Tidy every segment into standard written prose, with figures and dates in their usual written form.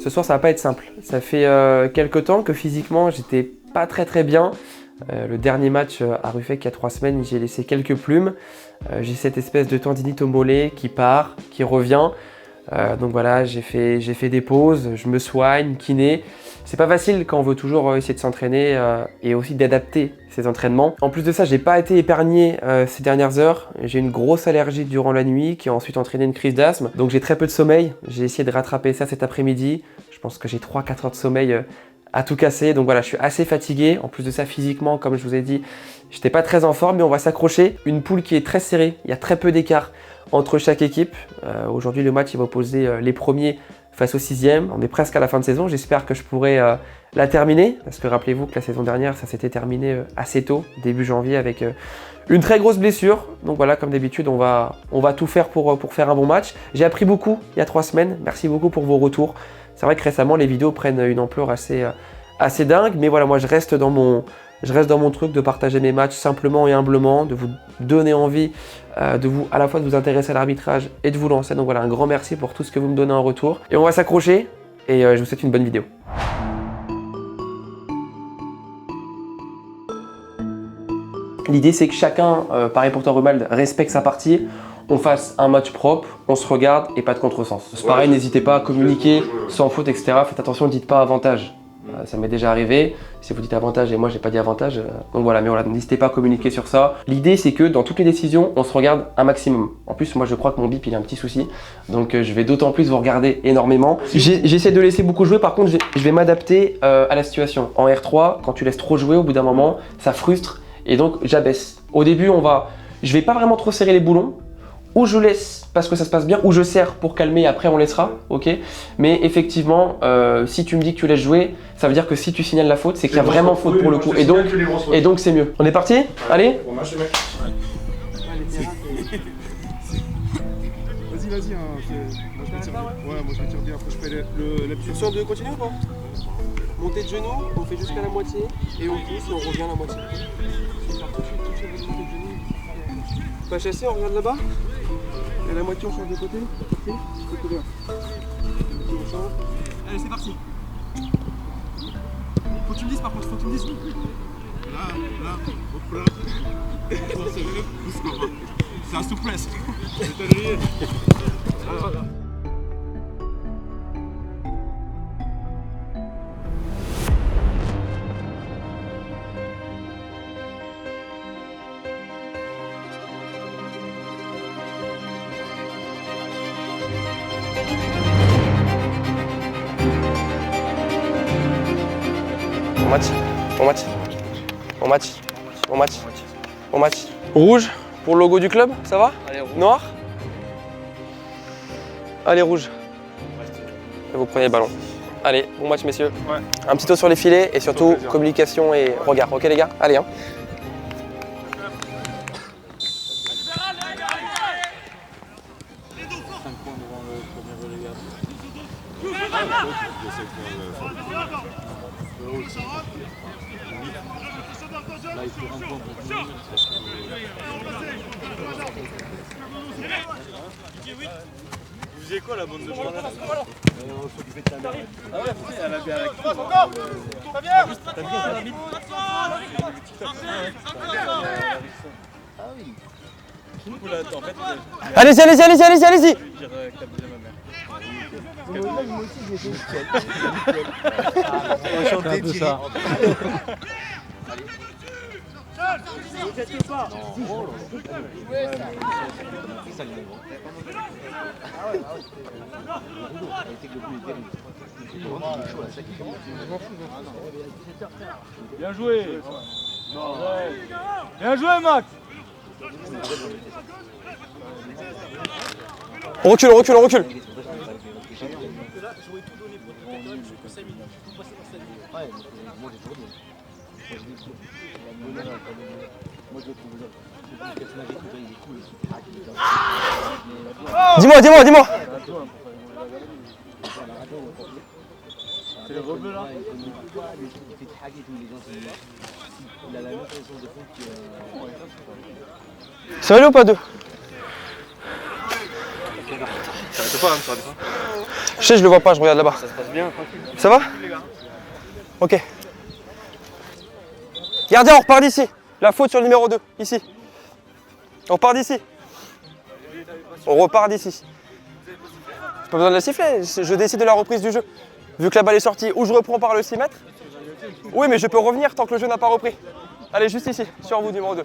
Ce soir, ça va pas être simple. Ça fait quelques temps que physiquement, j'étais pas très bien. Le dernier match à Ruffec il y a 3 semaines, j'ai laissé quelques plumes. J'ai cette espèce de tendinite au mollet qui part, qui revient. Donc voilà, j'ai fait des pauses, je me soigne, kiné. C'est pas facile quand on veut toujours essayer de s'entraîner et aussi d'adapter ses entraînements. En plus de ça, j'ai pas été épargné ces dernières heures. J'ai une grosse allergie durant la nuit qui a ensuite entraîné une crise d'asthme. Donc j'ai très peu de sommeil. J'ai essayé de rattraper ça cet après-midi. Je pense que j'ai 3-4 heures de sommeil à tout casser. Donc voilà, je suis assez fatigué. En plus de ça, physiquement, comme je vous ai dit, j'étais pas très en forme, mais on va s'accrocher. Une poule qui est très serrée. Il y a très peu d'écart entre chaque équipe. Aujourd'hui, le match, il va opposer les premiers face au 6e. On est presque à la fin de saison. J'espère que je pourrai la terminer. Parce que rappelez-vous que la saison dernière, ça s'était terminé assez tôt, début janvier, avec une très grosse blessure. Donc voilà, comme d'habitude, on va tout faire pour faire un bon match. J'ai appris beaucoup il y a 3 semaines. Merci beaucoup pour vos retours. C'est vrai que récemment, les vidéos prennent une ampleur assez dingue. Mais voilà, moi, je reste dans mon truc de partager mes matchs simplement et humblement, de vous donner envie à la fois de vous intéresser à l'arbitrage et de vous lancer. Donc voilà, un grand merci pour tout ce que vous me donnez en retour. Et on va s'accrocher et je vous souhaite une bonne vidéo. L'idée, c'est que chacun, pareil pour toi Romald, respecte sa partie. On fasse un match propre, on se regarde et pas de contresens. C'est pareil, n'hésitez pas à communiquer sans faute, etc. Faites attention, ne dites pas avantage. Ça m'est déjà arrivé, si vous dites avantage et moi j'ai pas dit avantage, donc voilà, mais voilà, n'hésitez pas à communiquer sur ça. L'idée c'est que dans toutes les décisions, on se regarde un maximum. En plus, moi je crois que mon bip il a un petit souci, donc je vais d'autant plus vous regarder énormément. J'essaie de laisser beaucoup jouer, par contre je vais m'adapter à la situation. En R3, quand tu laisses trop jouer, au bout d'un moment, ça frustre et donc j'abaisse. Au début, je vais pas vraiment trop serrer les boulons, ou je laisse parce que ça se passe bien, ou je serre pour calmer, après on laissera, ok. Mais effectivement, si tu me dis que tu laisses jouer, ça veut dire que si tu signales la faute, c'est qu'il y a vraiment faute pour le coup. Et donc c'est mieux. On est parti? Allez. Bon match les mecs. Vas-y, hein. Moi je me tire bien. Ouais, moi je me tire bien. Après je fais la petite sorte de continuer ou pas? Montée de genoux, on fait jusqu'à la moitié et on pousse et on revient à la moitié. Pas chasser, on regarde là-bas. Et à la moitié on change de côté. Côté là. Allez, c'est parti. Faut que tu me dises par contre, faut que tu me dises. Là, hop là. C'est un souplesse. Voilà. Bon match. Rouge pour le logo du club, ça va? Allez, rouge. Noir? Allez, rouge. Et vous prenez le ballon. Allez, bon match messieurs. Ouais. Un petit tour sur les filets et surtout communication et regard. Ok les gars? Allez hein. Là, il faut un point pour finir. Vous faisiez quoi la bande de joueurs? On s'occupait de ta mère. Ah ouais, elle a bien la crise. T'as bien fait l'arbitre? Ah oui. En fait, Allez-y. je dirais que t'as bousé ma mère. Moi aussi j'ai fait Enchanté de ça. Bien joué. Bien joué Max. On recule. Dis-moi. C'est le rebeu là. Sérieux ou pas deux? Je sais, je le vois pas, je regarde là-bas. Ça se passe bien, tranquille. Ça va? Ok. Gardien, on repart d'ici. La faute sur le numéro 2, ici. On repart d'ici. On repart d'ici. J'ai pas besoin de la siffler, je décide de la reprise du jeu. Vu que la balle est sortie, ou je reprends par le 6 mètres. Oui, mais je peux revenir tant que le jeu n'a pas repris. Allez, juste ici, sur vous, numéro 2.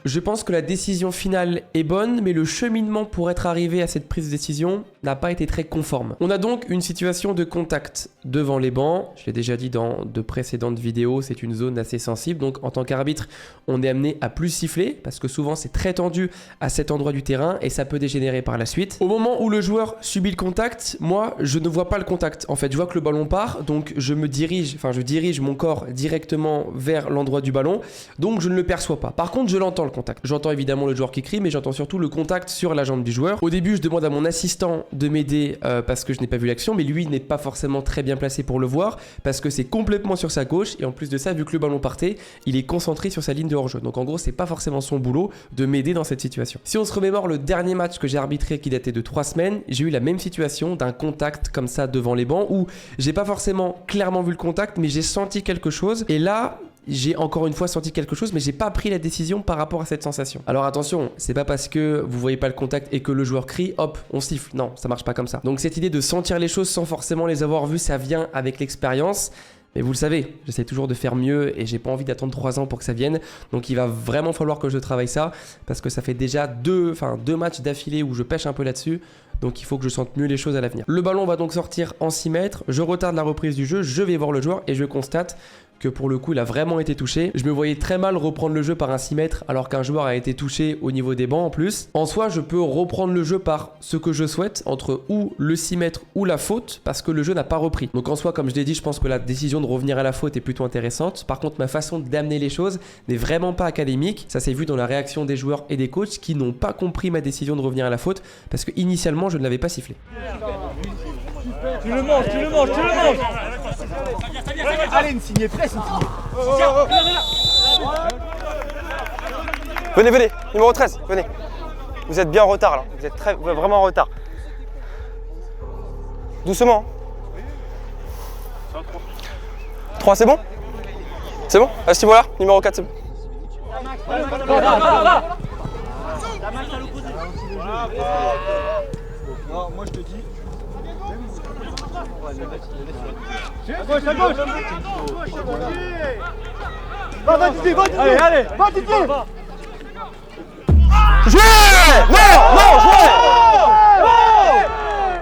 Je pense que la décision finale est bonne, mais le cheminement pour être arrivé à cette prise de décision n'a pas été très conforme. On a donc une situation de contact devant les bancs. Je l'ai déjà dit dans de précédentes vidéos, c'est une zone assez sensible. Donc en tant qu'arbitre, on est amené à plus siffler parce que souvent c'est très tendu à cet endroit du terrain et ça peut dégénérer par la suite. Au moment où le joueur subit le contact, moi je ne vois pas le contact. En fait, je vois que le ballon part, donc je dirige mon corps directement vers l'endroit du ballon, donc je ne le perçois pas. Par contre, je l'entends le contact. J'entends évidemment le joueur qui crie, mais j'entends surtout le contact sur la jambe du joueur. Au début, je demande à mon assistant de m'aider parce que je n'ai pas vu l'action, mais lui n'est pas forcément très bien placé pour le voir parce que c'est complètement sur sa gauche et en plus de ça, vu que le ballon partait, il est concentré sur sa ligne de hors-jeu. Donc en gros, c'est pas forcément son boulot de m'aider dans cette situation. Si on se remémore le dernier match que j'ai arbitré qui datait de 3 semaines, j'ai eu la même situation d'un contact comme ça devant les bancs où j'ai pas forcément clairement vu le contact, mais j'ai senti quelque chose et là, j'ai encore une fois senti quelque chose, mais j'ai pas pris la décision par rapport à cette sensation. Alors attention, c'est pas parce que vous voyez pas le contact et que le joueur crie, hop, on siffle. Non, ça marche pas comme ça. Donc cette idée de sentir les choses sans forcément les avoir vues, ça vient avec l'expérience. Mais vous le savez, j'essaie toujours de faire mieux et j'ai pas envie d'attendre 3 ans pour que ça vienne. Donc il va vraiment falloir que je travaille ça parce que ça fait déjà deux matchs d'affilée où je pêche un peu là-dessus. Donc il faut que je sente mieux les choses à l'avenir. Le ballon va donc sortir en 6 mètres. Je retarde la reprise du jeu, je vais voir le joueur et je constate que pour le coup il a vraiment été touché. Je me voyais très mal reprendre le jeu par un 6 mètres alors qu'un joueur a été touché au niveau des bancs en plus. En soi, je peux reprendre le jeu par ce que je souhaite entre ou le 6 mètres ou la faute parce que le jeu n'a pas repris. Donc en soi, comme je l'ai dit, je pense que la décision de revenir à la faute est plutôt intéressante. Par contre, ma façon d'amener les choses n'est vraiment pas académique. Ça s'est vu dans la réaction des joueurs et des coachs qui n'ont pas compris ma décision de revenir à la faute parce que initialement je ne l'avais pas sifflé. Tu le manges, tu le manges, tu le manges. Allez, une signée, presse, une signée. Venez, venez, numéro 13, venez. Vous êtes bien en retard là, vous êtes vraiment en retard. Doucement. 3, c'est bon? C'est bon? À ce niveau-là, numéro 4, c'est bon. Non, moi je te dis. À gauche, à gauche. Va Didier, va Didier. Allez, allez, va Didier. Jouez! Non, jouez!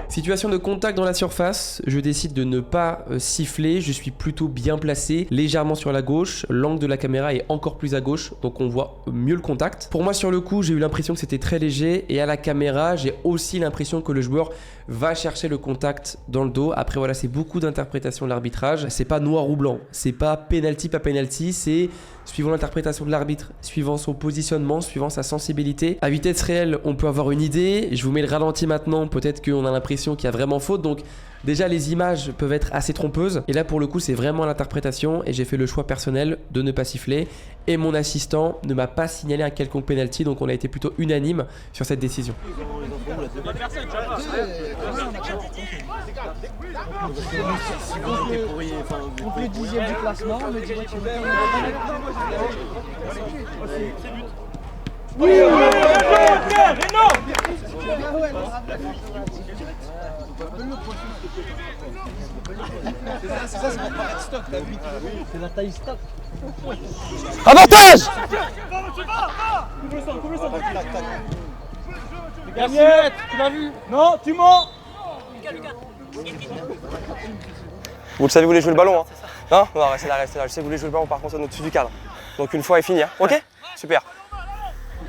Situation de contact dans la surface, je décide de ne pas siffler, je suis plutôt bien placé, légèrement sur la gauche, l'angle de la caméra est encore plus à gauche, donc on voit mieux le contact. Pour moi sur le coup, j'ai eu l'impression que c'était très léger et à la caméra, j'ai aussi l'impression que le joueur va chercher le contact dans le dos. Après voilà, c'est beaucoup d'interprétation de l'arbitrage, c'est pas noir ou blanc, c'est pas penalty, pas penalty, c'est suivant l'interprétation de l'arbitre, suivant son positionnement, suivant sa sensibilité. À vitesse réelle, on peut avoir une idée, je vous mets le ralenti maintenant, peut-être qu'on a l'impression qu'il y a vraiment faute, donc déjà les images peuvent être assez trompeuses et là pour le coup c'est vraiment l'interprétation et j'ai fait le choix personnel de ne pas siffler et mon assistant ne m'a pas signalé un quelconque penalty, donc on a été plutôt unanime sur cette décision. On peut 10e du classement, on me dit ouais, tu veux. Oui, c'est la taille stop. Avantage! Gagnette, tu l'as vu? Non, tu mens. Vous le savez, vous voulez jouer le ballon, hein? Non, non, restez là, restez là. Je sais que vous voulez jouer le ballon, par contre, on est au-dessus du cadre. Donc une fois est fini, hein? Ok? Super.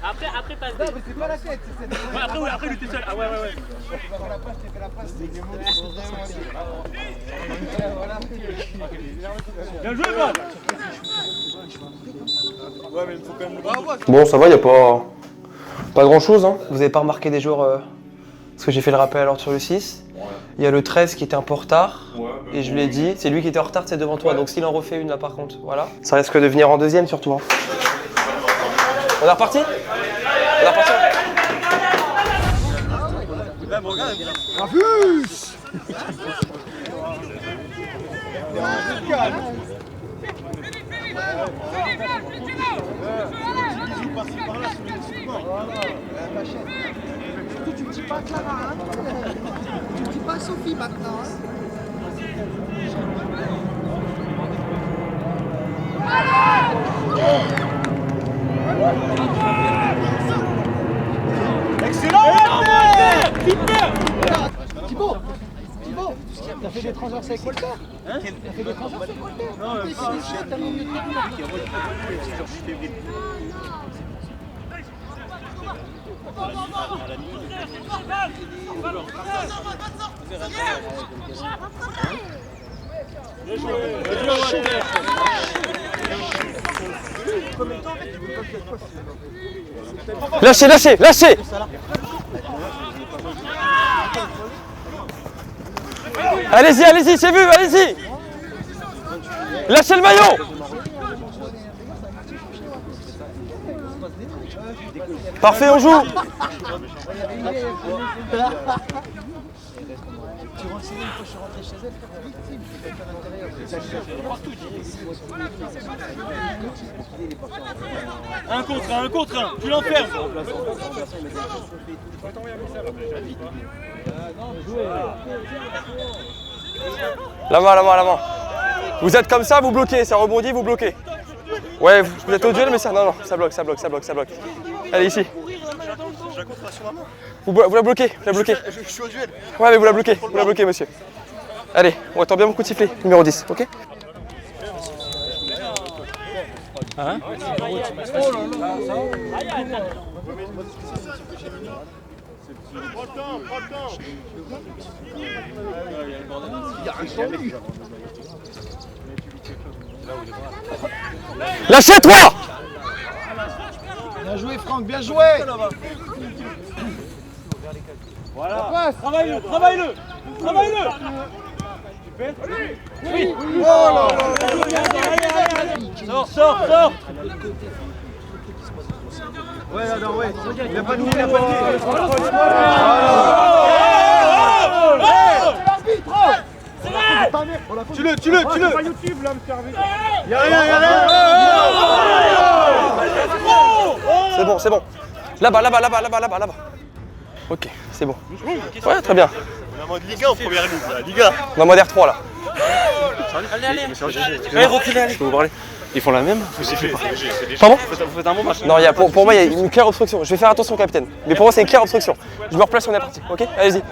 Après passe. Non, mais c'est pas la tête, c'est cette. Ouais, après, il était seul. Ah ouais. Dans la passe, j'ai fait la passe, c'est des mots qui sont vraiment Bien joué, Val. Ouais, mais il faut quand même le. Bon, ça va, il n'y a pas grand-chose, hein? Vous n'avez pas remarqué des joueurs... Parce que j'ai fait le rappel à l'ordre sur le 6. Il y a le 13 qui était un peu en retard. Et je lui ai dit, c'est lui qui était en retard, c'est devant toi. Donc s'il en refait une là par contre, voilà. Ça risque de venir en deuxième surtout. Hein. On est reparti? On est reparti? Regarde, Surtout, tu me dis pas Clara, hein. Tu me dis pas Sophie maintenant, hein. Thibaut, t'as fait des transverses avec Walter? T'as fait des transverses avec Walter? Non, t'as mis mieux de Lâchez, lâchez, lâchez. Allez-y, allez-y, c'est vu, allez-y. Lâchez le maillot. Parfait, on joue. Tu renseignes une fois que je suis rentré chez elle, faire victime. Un contre un, tu l'enfermes. La main. Vous êtes comme ça, vous bloquez, ça rebondit, vous bloquez. Ouais, vous êtes au duel, mais ça, non, ça bloque. Allez, ici. Vous la bloquez, Je suis au duel. Ouais, mais vous la bloquez, monsieur. Allez, on attend bien mon coup de sifflet, numéro 10, ok? Hein? Lâchez, toi! Bien joué, Franck, bien joué. Voilà. Travaille-le. Oui. Oh là là. Sors. Ouais, non, ouais. Il a pas de Tue-le. YouTube là, me servir. C'est bon. Là-bas. Ok, c'est bon. Ouais, très bien. On est en mode Liga en première ligue, là. Liga. On est en mode R3 là. Allez. Je peux vous parler. Ils font la même? C'est Pardon? Vous faites un bon match. Non, pour moi, il y a une claire obstruction. Je vais faire attention, capitaine. Mais pour moi, c'est une claire obstruction. Je me replace, on est parti. Ok? Allez-y.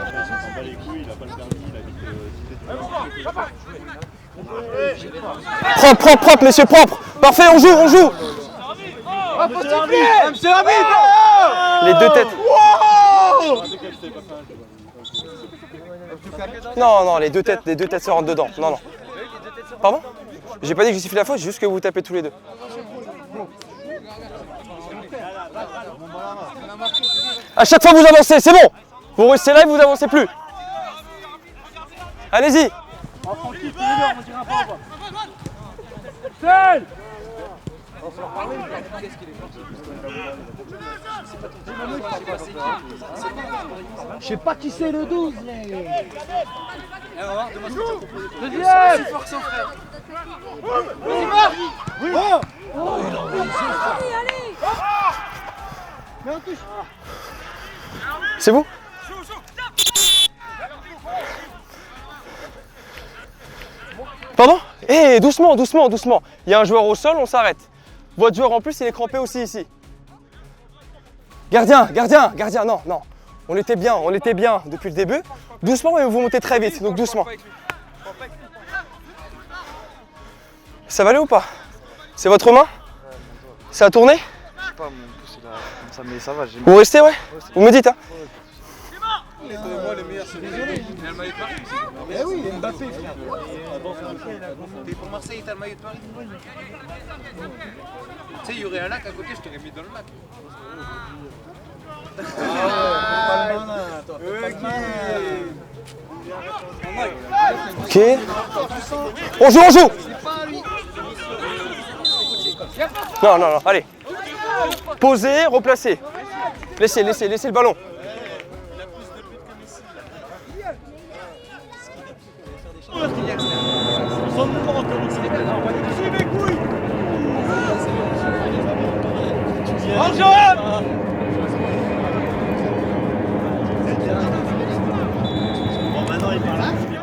Propre, messieurs, propre. Parfait, on joue. Les deux têtes. Non, les deux têtes se rentrent dedans. Non. Pardon? J'ai pas dit que j'ai sifflé la faute, j'ai juste que vous tapez tous les deux. À chaque fois vous avancez, c'est bon. Vous restez là et vous avancez plus. Allez-y. Je sais pas qui c'est le 12, mais... Deuxième. C'est vous? Pardon? Eh, doucement. Il y a un joueur au sol, on s'arrête. Votre joueur en plus, il est crampé aussi ici. Gardien, non. On était bien depuis le début. Doucement, mais vous montez très vite, donc doucement. Ça va aller ou pas? C'est votre main? Ça a tourné? Je sais pas, mon pouce il a comme ça, mais ça va. Vous restez, ouais? Vous me dites, hein? Moi, le meilleur, c'est désolé. Il a le maillot de Paris. Eh oui, Mbappé, frère. T'es pour Marseille, t'as le maillot de Paris. Tu sais, il y aurait un lac à côté, je t'aurais mis dans le lac. Ok. On joue. Non, allez. Posez, replacez. Laissez le ballon.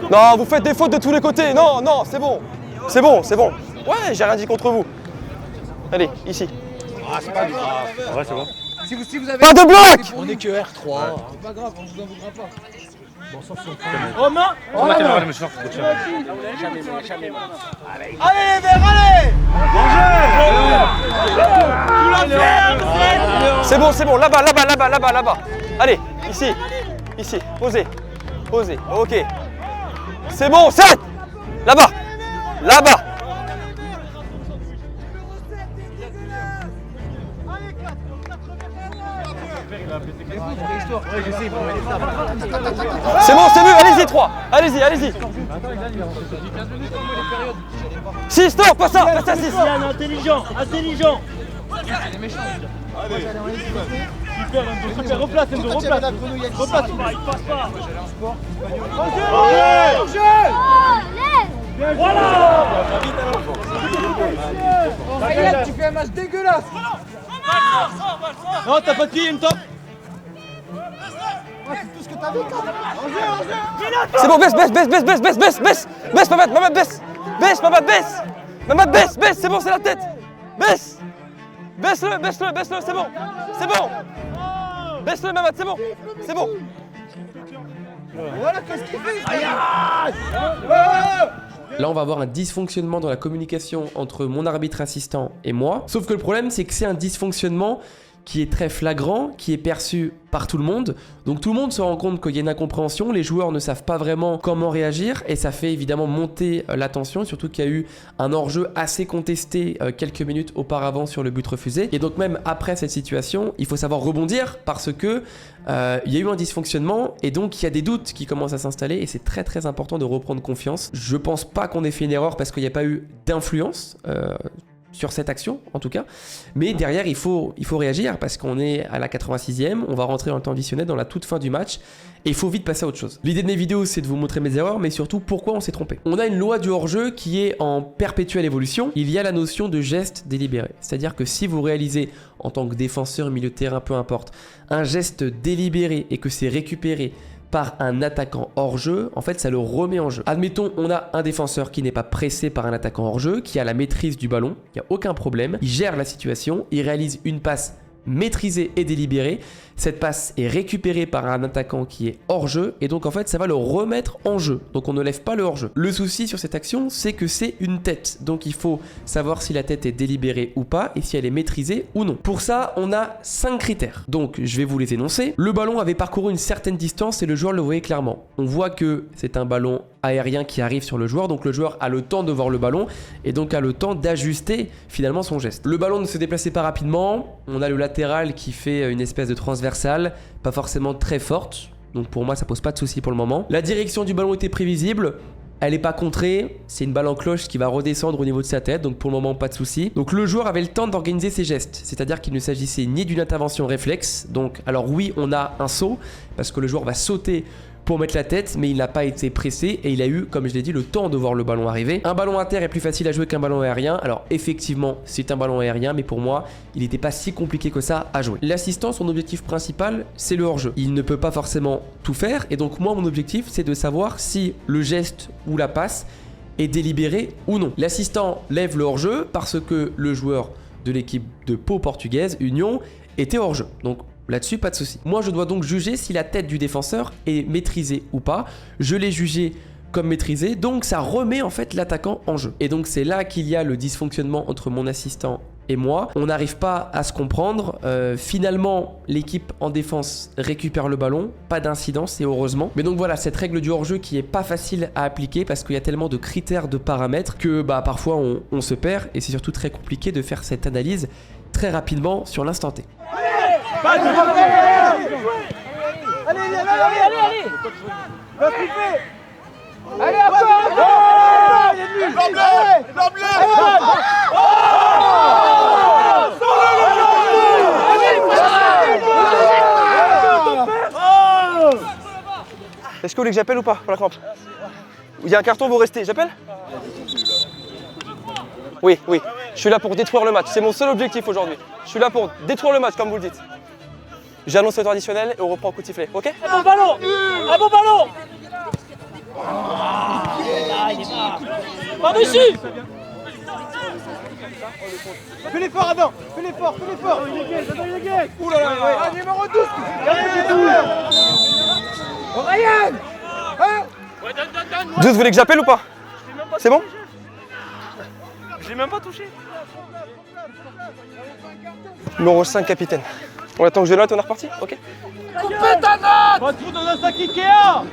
Non, vous faites des fautes de tous les côtés. Non, non, c'est bon. C'est bon, c'est bon. Ouais, j'ai rien dit contre vous. Allez, ici. Ah, c'est pas grave. Ouais, c'est bon. Si vous avez... Pas de bloc. On est que R3. C'est pas grave, on vous en voudra pas. Bon, sauf si on prend... Romain. Allez, Allez, les verts, allez. C'est bon, là-bas, là-bas, là-bas, là-bas, là-bas. Allez, ici, ici, posez, posez, ok. C'est bon, 7. Là-bas, là-bas. C'est bon, c'est mieux, allez-y, 3. Allez-y, allez-y. 6, stop, pas ça, pas ça, 6. Intelligent, intelligent. Super, replace, Enzo, replace. Replace, il passe pas. Voilà. Regarde, tu fais un match dégueulasse. Non, t'as pas de pied, une top. C'est tout ce que t'avais, quand même. C'est bon, baisse, Mamad, baisse. Baisse, Mamad, baisse. Mamad, baisse, c'est bon, c'est la tête. Baisse. Baisse-le, c'est bon. C'est bon. Baisse-le, Mamad, c'est bon. C'est bon. Voilà, qu'est-ce qu'il fait? Là, on va avoir un dysfonctionnement dans la communication entre mon arbitre assistant et moi. Sauf que le problème, c'est que c'est un dysfonctionnement qui est très flagrant, qui est perçu par tout le monde. Donc tout le monde se rend compte qu'il y a une incompréhension, les joueurs ne savent pas vraiment comment réagir et ça fait évidemment monter la tension, surtout qu'il y a eu un hors-jeu assez contesté quelques minutes auparavant sur le but refusé. Et donc même après cette situation, il faut savoir rebondir parce que il y a eu un dysfonctionnement et donc il y a des doutes qui commencent à s'installer et c'est très très important de reprendre confiance. Je pense pas qu'on ait fait une erreur parce qu'il n'y a pas eu d'influence sur cette action en tout cas, mais derrière il faut réagir parce qu'on est à la 86e, on va rentrer dans le temps additionnel dans la toute fin du match et il faut vite passer à autre chose. L'idée de mes vidéos c'est de vous montrer mes erreurs mais surtout pourquoi on s'est trompé. On a une loi du hors-jeu qui est en perpétuelle évolution, il y a la notion de geste délibéré, c'est-à-dire que si vous réalisez en tant que défenseur, milieu de terrain, peu importe, un geste délibéré et que c'est récupéré par un attaquant hors-jeu, en fait ça le remet en jeu. Admettons, on a un défenseur qui n'est pas pressé par un attaquant hors-jeu, qui a la maîtrise du ballon, il n'y a aucun problème, il gère la situation, il réalise une passe maîtrisée et délibérée, cette passe est récupérée par un attaquant qui est hors-jeu et donc en fait ça va le remettre en jeu, donc on ne lève pas le hors-jeu. Le souci sur cette action c'est que c'est une tête, donc il faut savoir si la tête est délibérée ou pas et si elle est maîtrisée ou non. Pour ça on a 5 critères, donc je vais vous les énoncer. Le ballon avait parcouru une certaine distance et le joueur le voyait clairement. On voit que c'est un ballon aérien qui arrive sur le joueur, donc le joueur a le temps de voir le ballon et donc a le temps d'ajuster finalement son geste. Le ballon ne se déplaçait pas rapidement, on a le latéral qui fait une espèce de transversale, pas forcément très forte, donc pour moi ça pose pas de souci pour le moment. La direction du ballon était prévisible, elle n'est pas contrée, c'est une balle en cloche qui va redescendre au niveau de sa tête, donc pour le moment pas de souci. Donc le joueur avait le temps d'organiser ses gestes, c'est-à-dire qu'il ne s'agissait ni d'une intervention réflexe, donc alors oui on a un saut, parce que le joueur va sauter pour mettre la tête, mais il n'a pas été pressé et il a eu, comme je l'ai dit, le temps de voir le ballon arriver. Un ballon à terre est plus facile à jouer qu'un ballon aérien. Alors effectivement, c'est un ballon aérien, mais pour moi, il n'était pas si compliqué que ça à jouer. L'assistant, son objectif principal, c'est le hors-jeu. Il ne peut pas forcément tout faire et donc moi, mon objectif, c'est de savoir si le geste ou la passe est délibéré ou non. L'assistant lève le hors-jeu parce que le joueur de l'équipe de Pau portugaise, Union, était hors-jeu. Donc là-dessus, pas de souci. Moi, je dois donc juger si la tête du défenseur est maîtrisée ou pas. Je l'ai jugé comme maîtrisée, donc ça remet en fait l'attaquant en jeu. Et donc c'est là qu'il y a le dysfonctionnement entre mon assistant et moi. On n'arrive pas à se comprendre. Finalement, l'équipe en défense récupère le ballon. Pas d'incidence et heureusement. Mais donc voilà, cette règle du hors-jeu qui est pas facile à appliquer parce qu'il y a tellement de critères, de paramètres que parfois on se perd et c'est surtout très compliqué de faire cette analyse très rapidement sur l'instant T. Allez, Est-ce que vous voulez que j'appelle ou pas pour la crampe? Il y a un carton, vous restez. J'appelle? Oui. Je suis là pour détruire le match. C'est mon seul objectif aujourd'hui. Je suis là pour détruire le match, comme vous le dites. J'annonce le temps additionnel et on reprend au coup de sifflet, ok? Un bon ballon. Un bon ballon. Par-dessus. Fais l'effort, Adam. Fais l'effort, fais l'effort. Ouh là là. Ah, numéro 12. Ryan. Zeus, vous voulez que j'appelle ou pas? C'est bon? Je l'ai même pas touché. Numéro 5, capitaine. On attend que je note, on est reparti? Ok. Coupez ta note. Va te foutre dans un sac Ikea.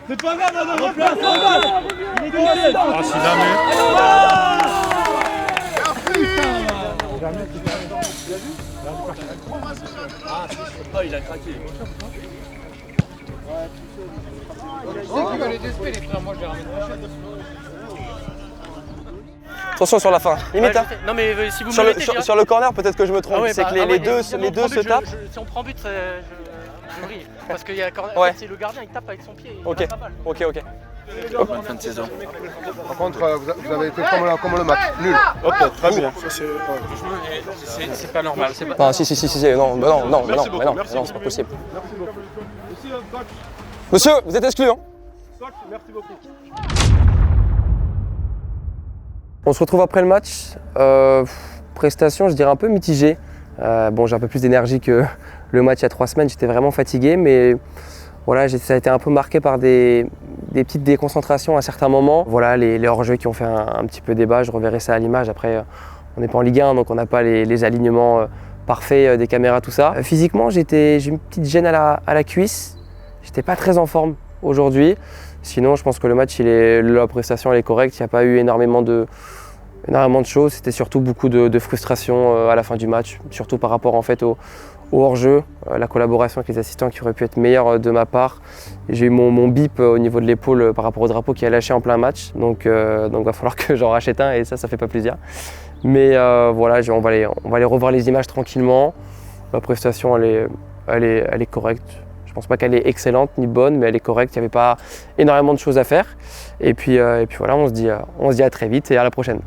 C'est pas grave, on a replace. Ah, si jamais. Oh, il a craqué. Attention sur la fin, limite. Hein. Non mais si vous Sur me le, mettez sur, direct- sur le corner, peut-être que je me trompe. Ah ouais, c'est bah, que les, ah ouais, deux, si on les deux prend se but, tapent. si on prend but, je brille. Parce qu'il y a corner, Ouais. c'est le gardien, il tape avec son pied. Il Ok, rate la balle. ok, ok. Fin de saison. Par contre, vous avez été comme le match, nul. Ok, très bien. C'est pas normal. C'est pas... Non, si, non, non, c'est pas possible. Monsieur, vous êtes exclu, hein? Merci beaucoup. On se retrouve après le match. Prestation, je dirais un peu mitigée. Bon, j'ai un peu plus d'énergie que le match il y a 3 semaines. J'étais vraiment fatigué, mais voilà, ça a été un peu marqué par des petites déconcentrations à certains moments. Voilà, les hors-jeux qui ont fait un petit peu débat. Je reverrai ça à l'image. Après, on n'est pas en Ligue 1, donc on n'a pas les alignements parfaits des caméras, tout ça. Physiquement, j'ai une petite gêne à la cuisse. J'étais pas très en forme aujourd'hui. Sinon, je pense que le match, la prestation elle est correcte. Il n'y a pas eu énormément de choses. C'était surtout beaucoup de frustration à la fin du match, surtout par rapport en fait au hors-jeu, la collaboration avec les assistants qui aurait pu être meilleure de ma part. J'ai eu mon bip au niveau de l'épaule par rapport au drapeau qui a lâché en plein match. Donc va falloir que j'en rachète un et ça fait pas plaisir. Mais voilà, on va aller revoir les images tranquillement. La prestation, elle est correcte. Je pense pas qu'elle est excellente ni bonne, mais elle est correcte. Il n'y avait pas énormément de choses à faire. Et puis voilà, on se dit à très vite et à la prochaine.